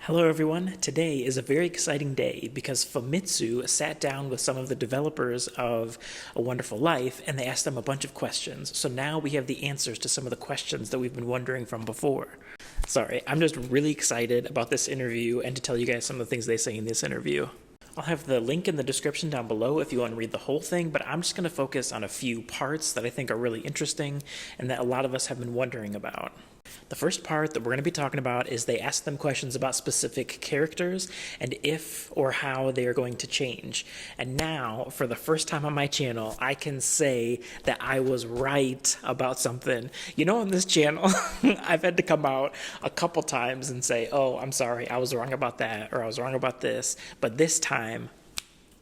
Hello everyone, today is a very exciting day because Famitsu sat down with some of the developers of A Wonderful Life and they asked them a bunch of questions. So now we have the answers to some of the questions that we've been wondering from before. Sorry, I'm just really excited about this interview and to tell you guys some of the things they say in this interview. I'll have the link in the description down below if you want to read the whole thing, but I'm just going to focus on a few parts that I think are really interesting and that a lot of us have been wondering about. The first part that we're going to be talking about is they ask them questions about specific characters and if or how they are going to change. And now, for the first time on my channel, I can say that I was right about something. You know, on this channel, I've had to come out a couple times and say, oh, I'm sorry, I was wrong about that, or I was wrong about this, but this time,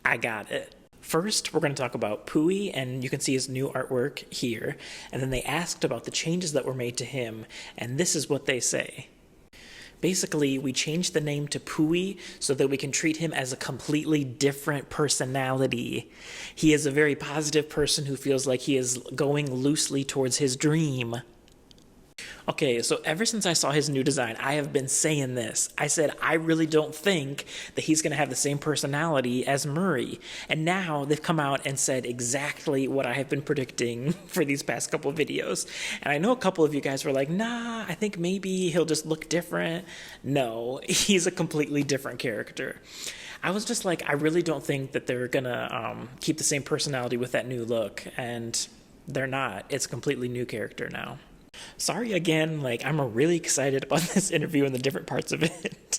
I got it. First, we're going to talk about Pui, and you can see his new artwork here. And then they asked about the changes that were made to him, and this is what they say. Basically, we changed the name to Pui so that we can treat him as a completely different personality. He is a very positive person who feels like he is going loosely towards his dream. Okay, so ever since I saw his new design, I have been saying this. I said, I really don't think that he's going to have the same personality as Murray. And now they've come out and said exactly what I have been predicting for these past couple of videos. And I know a couple of you guys were like, nah, I think maybe he'll just look different. No, he's a completely different character. I was just like, I really don't think that they're going to keep the same personality with that new look. And they're not. It's a completely new character now. Sorry again, like I'm really excited about this interview and the different parts of it.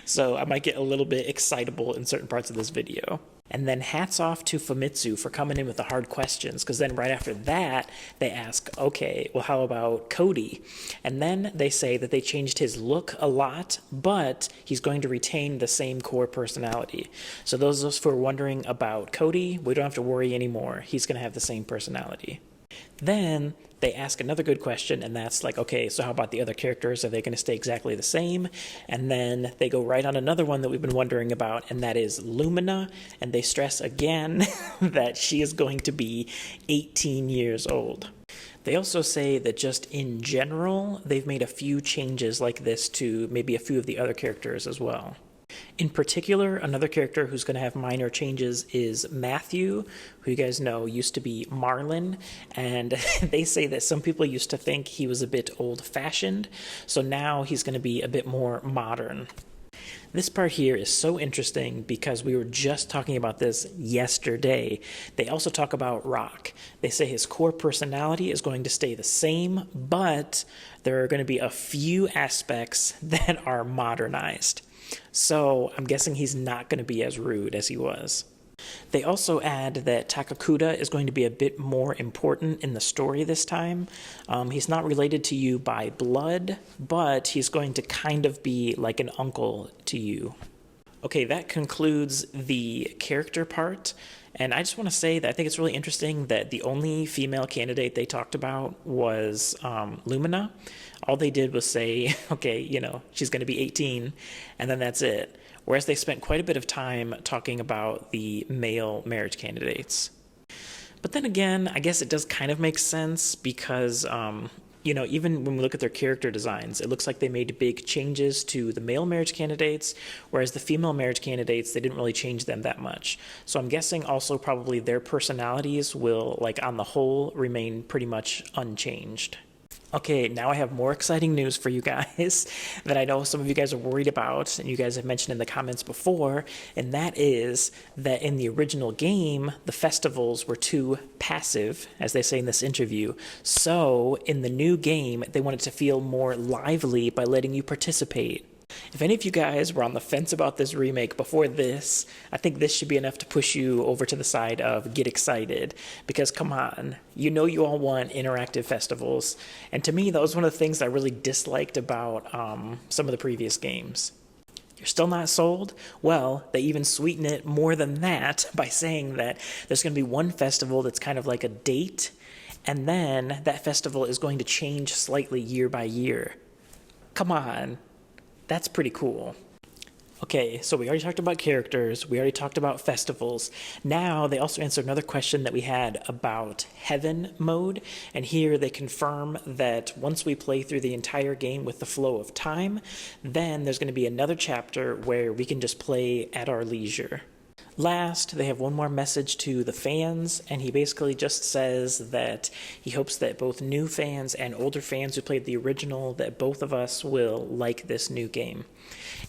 So I might get a little bit excitable in certain parts of this video. And then hats off to Famitsu for coming in with the hard questions, because then right after that, they ask, okay, well, how about Cody? And then they say that they changed his look a lot, but he's going to retain the same core personality. So those of us who are wondering about Cody, we don't have to worry anymore. He's going to have the same personality. Then they ask another good question, and that's like, okay, so how about the other characters? Are they going to stay exactly the same? And then they go right on another one that we've been wondering about, and that is Lumina, and they stress again that she is going to be 18 years old. They also say that just in general, they've made a few changes like this to maybe a few of the other characters as well. In particular, another character who's going to have minor changes is Matthew, who you guys know used to be Marlin, and they say that some people used to think he was a bit old-fashioned, so now he's going to be a bit more modern. This part here is so interesting because we were just talking about this yesterday. They also talk about Rock. They say his core personality is going to stay the same, but there are going to be a few aspects that are modernized. So I'm guessing he's not going to be as rude as he was. They also add that Takakuta is going to be a bit more important in the story this time. He's not related to you by blood, but he's going to kind of be like an uncle to you. Okay, that concludes the character part. And I just want to say that I think it's really interesting that the only female candidate they talked about was Lumina. All they did was say, okay, you know, she's going to be 18, and then that's it. Whereas they spent quite a bit of time talking about the male marriage candidates. But then again, I guess it does kind of make sense because, you know, even when we look at their character designs, it looks like they made big changes to the male marriage candidates, whereas the female marriage candidates, they didn't really change them that much. So I'm guessing also probably their personalities will, like on the whole, remain pretty much unchanged. Okay, now I have more exciting news for you guys that I know some of you guys are worried about, and you guys have mentioned in the comments before, and that is that in the original game, the festivals were too passive, as they say in this interview. So, in the new game, they wanted to feel more lively by letting you participate. If any of you guys were on the fence about this remake before this, I think this should be enough to push you over to the side of get excited. Because come on, you know you all want interactive festivals. And to me, that was one of the things I really disliked about some of the previous games. You're still not sold? Well, they even sweeten it more than that by saying that there's going to be one festival that's kind of like a date, and then that festival is going to change slightly year by year. Come on. That's pretty cool. Okay, so we already talked about characters, we already talked about festivals. Now they also answer another question that we had about heaven mode, and here they confirm that once we play through the entire game with the flow of time, then there's going to be another chapter where we can just play at our leisure. Last, they have one more message to the fans, and he basically just says that he hopes that both new fans and older fans who played the original, that both of us will like this new game.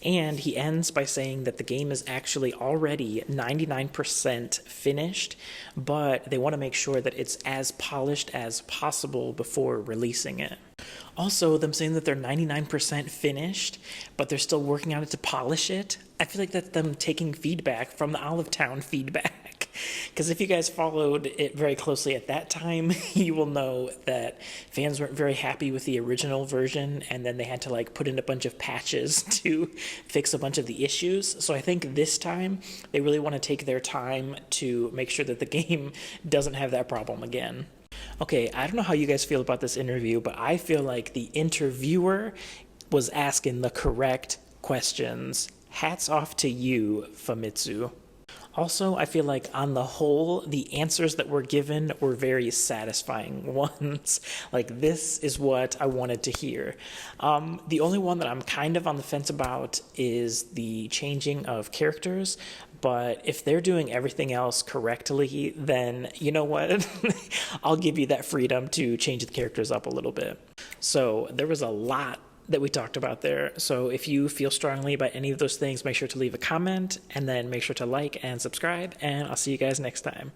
And he ends by saying that the game is actually already 99% finished, but they want to make sure that it's as polished as possible before releasing it. Also, them saying that they're 99% finished, but they're still working on it to polish it. I feel like that's them taking feedback from the Olive Town feedback. Because if you guys followed it very closely at that time, you will know that fans weren't very happy with the original version, and then they had to like put in a bunch of patches to fix a bunch of the issues. So I think this time they really want to take their time to make sure that the game doesn't have that problem again. Okay, I don't know how you guys feel about this interview, but I feel like the interviewer was asking the correct questions. Hats off to you, Famitsu. Also, I feel like on the whole, the answers that were given were very satisfying ones. Like, this is what I wanted to hear. The only one that I'm kind of on the fence about is the changing of characters. But if they're doing everything else correctly, then you know what? I'll give you that freedom to change the characters up a little bit. So there was a lot that we talked about there. So if you feel strongly about any of those things, make sure to leave a comment and then make sure to like and subscribe, and I'll see you guys next time.